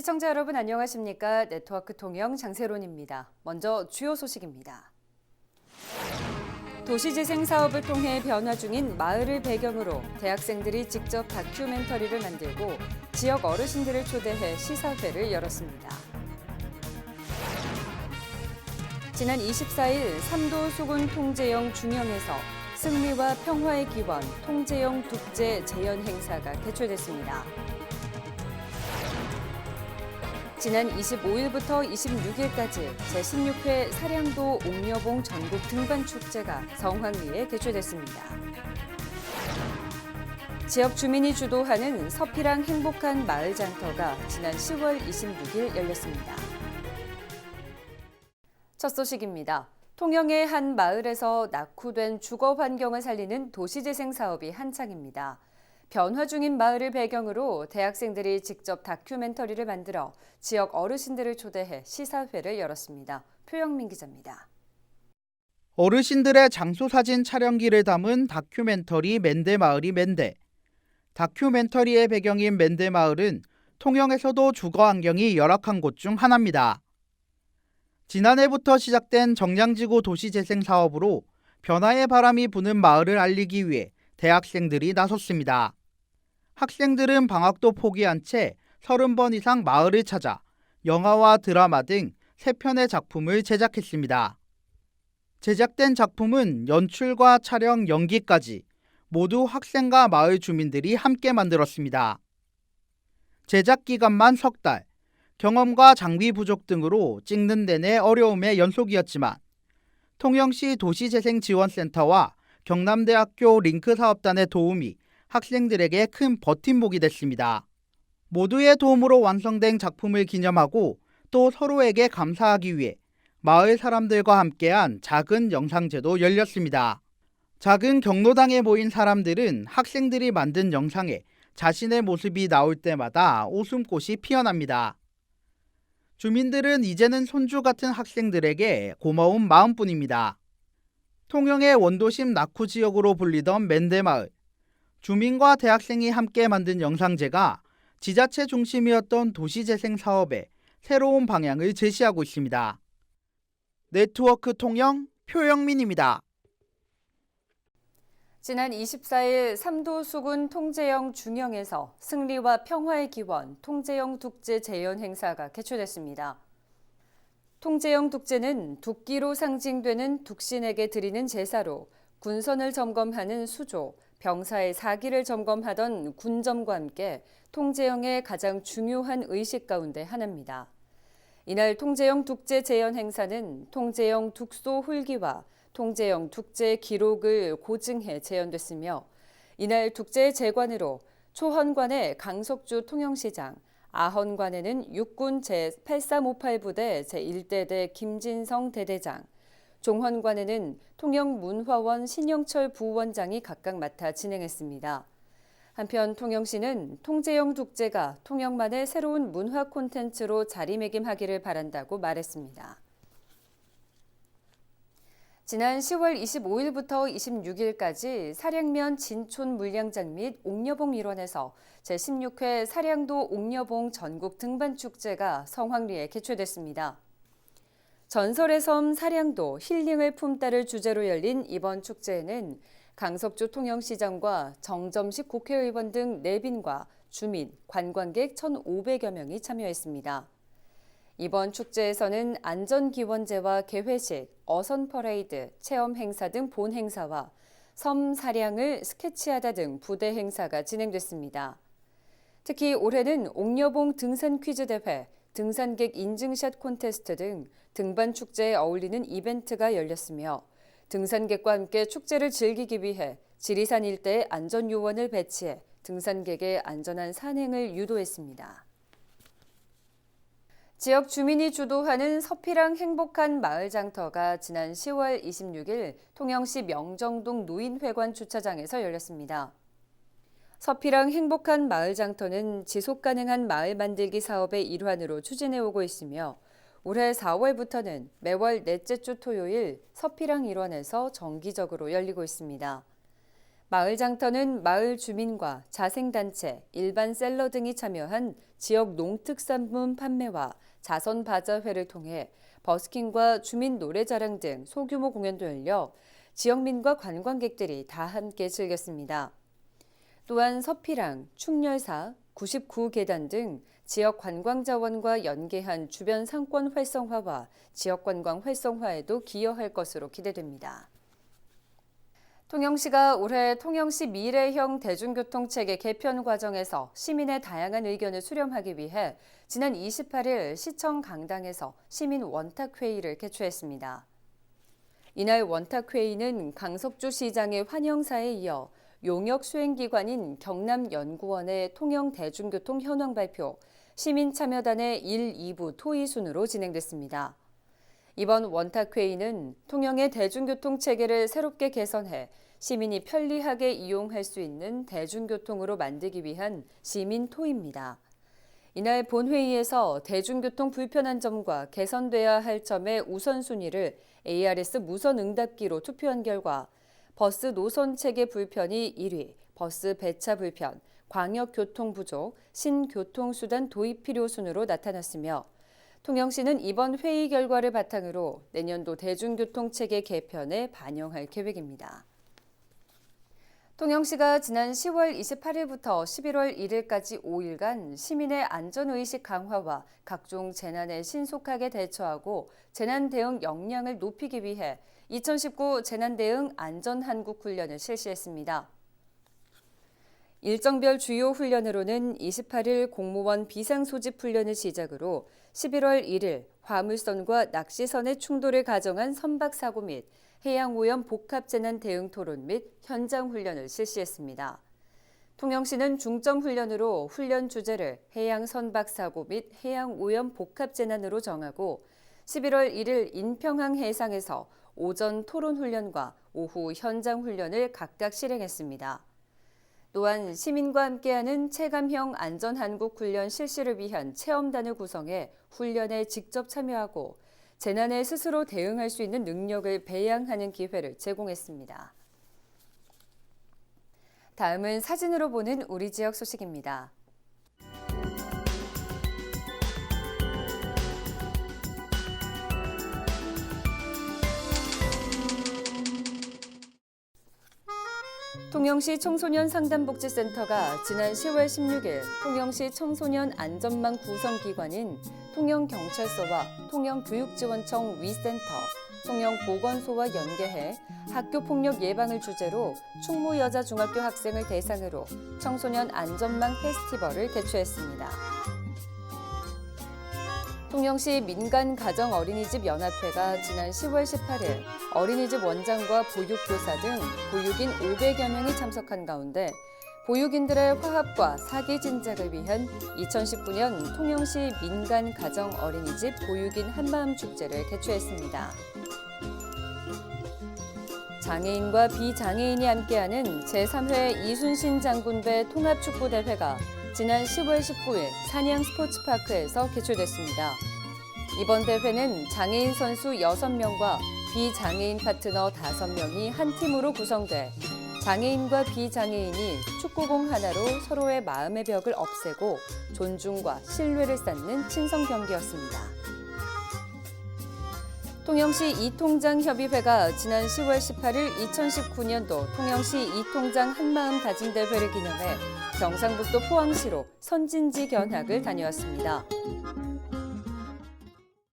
시청자 여러분 안녕하십니까? 네트워크 통영 장세론입니다. 먼저 주요 소식입니다. 도시재생 사업을 통해 변화 중인 마을을 배경으로 대학생들이 직접 다큐멘터리를 만들고 지역 어르신들을 초대해 시사회를 열었습니다. 지난 24일 삼도 수군 통제영 중영에서 승리와 평화의 기원 통제영 국제 재연 행사가 개최됐습니다. 지난 25일부터 26일까지 제16회 사량도 옥녀봉 전국 등반축제가 성황리에 개최됐습니다. 지역 주민이 주도하는 서피랑 행복한 마을 장터가 지난 10월 26일 열렸습니다. 첫 소식입니다. 통영의 한 마을에서 낙후된 주거 환경을 살리는 도시재생 사업이 한창입니다. 변화 중인 마을을 배경으로 대학생들이 직접 다큐멘터리를 만들어 지역 어르신들을 초대해 시사회를 열었습니다. 표영민 기자입니다. 어르신들의 장소 사진 촬영기를 담은 다큐멘터리 맨대마을이 맨대. 다큐멘터리의 배경인 맨대마을은 통영에서도 주거 환경이 열악한 곳 중 하나입니다. 지난해부터 시작된 정량지구 도시재생 사업으로 변화의 바람이 부는 마을을 알리기 위해 대학생들이 나섰습니다. 학생들은 방학도 포기한 채 30번 이상 마을을 찾아 영화와 드라마 등 3편의 작품을 제작했습니다. 제작된 작품은 연출과 촬영, 연기까지 모두 학생과 마을 주민들이 함께 만들었습니다. 제작 기간만 석 달, 경험과 장비 부족 등으로 찍는 내내 어려움의 연속이었지만 통영시 도시재생지원센터와 경남대학교 링크사업단의 도움이 학생들에게 큰 버팀목이 됐습니다. 모두의 도움으로 완성된 작품을 기념하고 또 서로에게 감사하기 위해 마을 사람들과 함께한 작은 영상제도 열렸습니다. 작은 경로당에 모인 사람들은 학생들이 만든 영상에 자신의 모습이 나올 때마다 웃음꽃이 피어납니다. 주민들은 이제는 손주 같은 학생들에게 고마운 마음뿐입니다. 통영의 원도심 낙후 지역으로 불리던 맨대마을. 주민과 대학생이 함께 만든 영상제가 지자체 중심이었던 도시재생 사업에 새로운 방향을 제시하고 있습니다. 네트워크 통영 표영민입니다. 지난 24일 삼도 수군 통제영 중영에서 승리와 평화의 기원 통제영 국제 재연 행사가 개최됐습니다. 통제영 국제는 국기로 상징되는 국신에게 드리는 제사로 군선을 점검하는 수조, 병사의 사기를 점검하던 군점과 함께 통제영의 가장 중요한 의식 가운데 하나입니다. 이날 통제영 국제 재연 행사는 통제영 국소 훌기와 통제영 국제 기록을 고증해 재연됐으며 이날 국제 재관으로 초헌관의 강석주 통영시장, 아헌관에는 육군 제8358부대 제1대대 김진성 대대장, 종헌관에는 통영문화원 신영철 부원장이 각각 맡아 진행했습니다. 한편 통영시는 통제영 국제가 통영만의 새로운 문화 콘텐츠로 자리매김하기를 바란다고 말했습니다. 지난 10월 25일부터 26일까지 사량면 진촌 물량장 및 옥녀봉 일원에서 제16회 사량도 옥녀봉 전국 등반축제가 성황리에 개최됐습니다. 전설의 섬 사량도 힐링을 품다를 주제로 열린 이번 축제에는 강석주 통영시장과 정점식 국회의원 등 내빈과 주민, 관광객 1,500여 명이 참여했습니다. 이번 축제에서는 안전기원제와 개회식, 어선 퍼레이드, 체험 행사 등 본 행사와 섬 사량을 스케치하다 등 부대 행사가 진행됐습니다. 특히 올해는 옥녀봉 등산 퀴즈 대회, 등산객 인증샷 콘테스트 등 등반 축제에 어울리는 이벤트가 열렸으며 등산객과 함께 축제를 즐기기 위해 지리산 일대에 안전요원을 배치해 등산객의 안전한 산행을 유도했습니다. 지역 주민이 주도하는 서피랑 행복한 마을 장터가 지난 10월 26일 통영시 명정동 노인회관 주차장에서 열렸습니다. 서피랑 행복한 마을 장터는 지속가능한 마을 만들기 사업의 일환으로 추진해오고 있으며 올해 4월부터는 매월 넷째 주 토요일 서피랑 일원에서 정기적으로 열리고 있습니다. 마을 장터는 마을 주민과 자생단체, 일반 셀러 등이 참여한 지역 농특산품 판매와 자선 바자회를 통해 버스킹과 주민 노래자랑 등 소규모 공연도 열려 지역민과 관광객들이 다 함께 즐겼습니다. 또한 서피랑, 충렬사, 99계단 등 지역 관광자원과 연계한 주변 상권 활성화와 지역 관광 활성화에도 기여할 것으로 기대됩니다. 통영시가 올해 통영시 미래형 대중교통체계 개편 과정에서 시민의 다양한 의견을 수렴하기 위해 지난 28일 시청 강당에서 시민 원탁회의를 개최했습니다. 이날 원탁회의는 강석주 시장의 환영사에 이어 용역 수행기관인 경남연구원의 통영 대중교통 현황 발표, 시민참여단의 1, 2부 토의 순으로 진행됐습니다. 이번 원탁회의는 통영의 대중교통 체계를 새롭게 개선해 시민이 편리하게 이용할 수 있는 대중교통으로 만들기 위한 시민 토의입니다. 이날 본회의에서 대중교통 불편한 점과 개선돼야 할 점의 우선순위를 ARS 무선 응답기로 투표한 결과 버스 노선 체계 불편이 1위, 버스 배차 불편, 광역교통 부족, 신교통수단 도입 필요 순으로 나타났으며 통영시는 이번 회의 결과를 바탕으로 내년도 대중교통체계 개편에 반영할 계획입니다. 통영시가 지난 10월 28일부터 11월 1일까지 5일간 시민의 안전의식 강화와 각종 재난에 신속하게 대처하고 재난 대응 역량을 높이기 위해 2019 재난대응 안전한국훈련을 실시했습니다. 일정별 주요 훈련으로는 28일 공무원 비상소집 훈련을 시작으로 11월 1일 화물선과 낚시선의 충돌을 가정한 선박사고 및 해양오염 복합재난 대응 토론 및 현장 훈련을 실시했습니다. 통영시는 중점 훈련으로 훈련 주제를 해양 선박사고 및 해양오염 복합재난으로 정하고 11월 1일 인평항 해상에서 오전 토론 훈련과 오후 현장 훈련을 각각 실행했습니다. 또한 시민과 함께하는 체감형 안전한국 훈련 실시를 위한 체험단을 구성해 훈련에 직접 참여하고 재난에 스스로 대응할 수 있는 능력을 배양하는 기회를 제공했습니다. 다음은 사진으로 보는 우리 지역 소식입니다. 통영시 청소년 상담복지센터가 지난 10월 16일 통영시 청소년 안전망 구성기관인 통영경찰서와 통영교육지원청 위센터, 통영보건소와 연계해 학교폭력 예방을 주제로 충무여자중학교 학생을 대상으로 청소년 안전망 페스티벌을 개최했습니다. 통영시 민간가정어린이집연합회가 지난 10월 18일 어린이집 원장과 보육교사 등 보육인 500여 명이 참석한 가운데 보육인들의 화합과 사기 진작을 위한 2019년 통영시 민간가정어린이집 보육인 한마음 축제를 개최했습니다. 장애인과 비장애인이 함께하는 제3회 이순신 장군배 통합축구대회가 지난 10월 19일 산양 스포츠파크에서 개최됐습니다. 이번 대회는 장애인 선수 6명과 비장애인 파트너 5명이 한 팀으로 구성돼 장애인과 비장애인이 축구공 하나로 서로의 마음의 벽을 없애고 존중과 신뢰를 쌓는 친선 경기였습니다. 통영시 이통장협의회가 지난 10월 18일 2019년도 통영시 이통장 한마음 다짐대회를 기념해 경상북도 포항시로 선진지 견학을 다녀왔습니다.